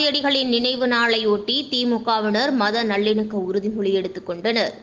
காந்தியடிகளின் நினைவு நாளையொட்டி திமுகவினர் மத நல்லிணக்க உறுதிமொழி எடுத்துக் கொண்டனர்.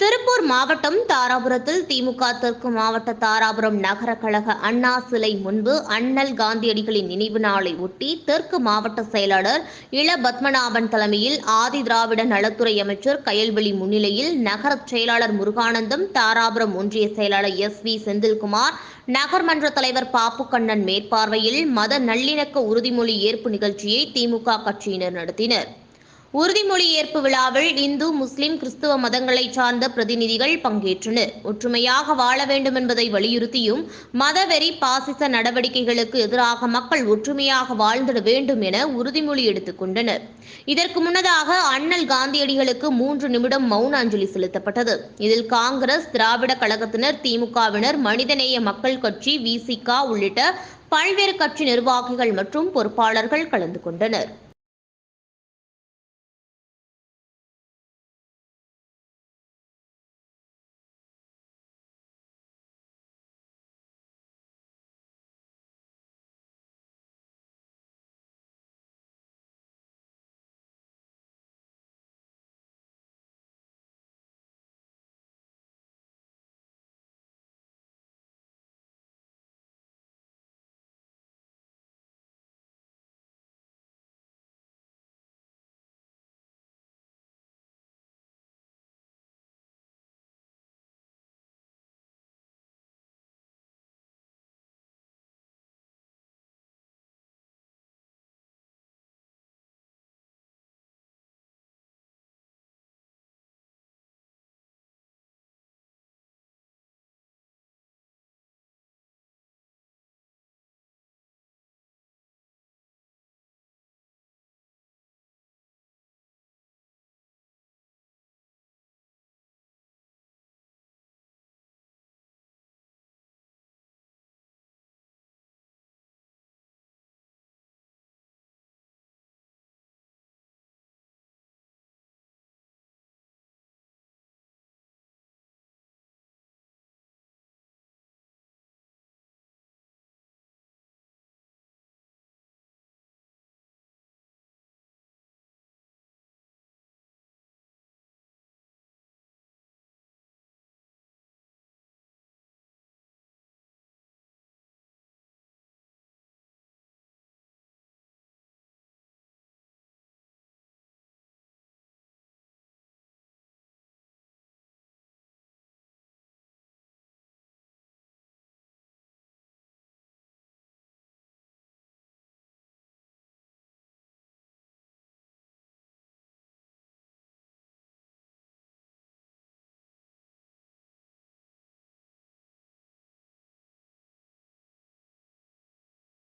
திருப்பூர் மாவட்டம் தாராபுரத்தில் திமுக தெற்கு மாவட்ட தாராபுரம் நகர கழக அண்ணா சிலை முன்பு அண்ணல் காந்தியடிகளின் நினைவு நாளை ஒட்டி தெற்கு மாவட்ட செயலாளர் இள பத்மநாபன் தலைமையில் ஆதி திராவிட நலத்துறை அமைச்சர் கயல்விழி முன்னிலையில் நகர செயலாளர் முருகானந்தம், தாராபுரம் ஒன்றிய செயலாளர் SV செந்தில்குமார், நகர்மன்ற தலைவர் பாப்புக்கண்ணன் மேற்பார்வையில் மத நல்லிணக்க உறுதிமொழி ஏற்பு நிகழ்ச்சியை திமுக கட்சியினர் நடத்தினர். உறுதிமொழி ஏற்பு விழாவில் இந்து, முஸ்லிம், கிறிஸ்துவ மதங்களைச் சார்ந்த பிரதிநிதிகள் பங்கேற்றனர். ஒற்றுமையாக வாழ வேண்டும் என்பதை வலியுறுத்தியும் மதவெறி, பாசிச நடவடிக்கைகளுக்கு எதிராக மக்கள் ஒற்றுமையாக வாழ்ந்திட வேண்டும் என உறுதிமொழி எடுத்துக் கொண்டனர். இதற்கு முன்னதாக அண்ணல் காந்தியடிகளுக்கு 3 நிமிடம் மௌன அஞ்சலி செலுத்தப்பட்டது. இதில் காங்கிரஸ், திராவிட கழகத்தினர், திமுகவினர், மனிதநேய மக்கள் கட்சி, VCK உள்ளிட்ட பல்வேறு கட்சி நிர்வாகிகள் மற்றும் பொறுப்பாளர்கள் கலந்து கொண்டனர்.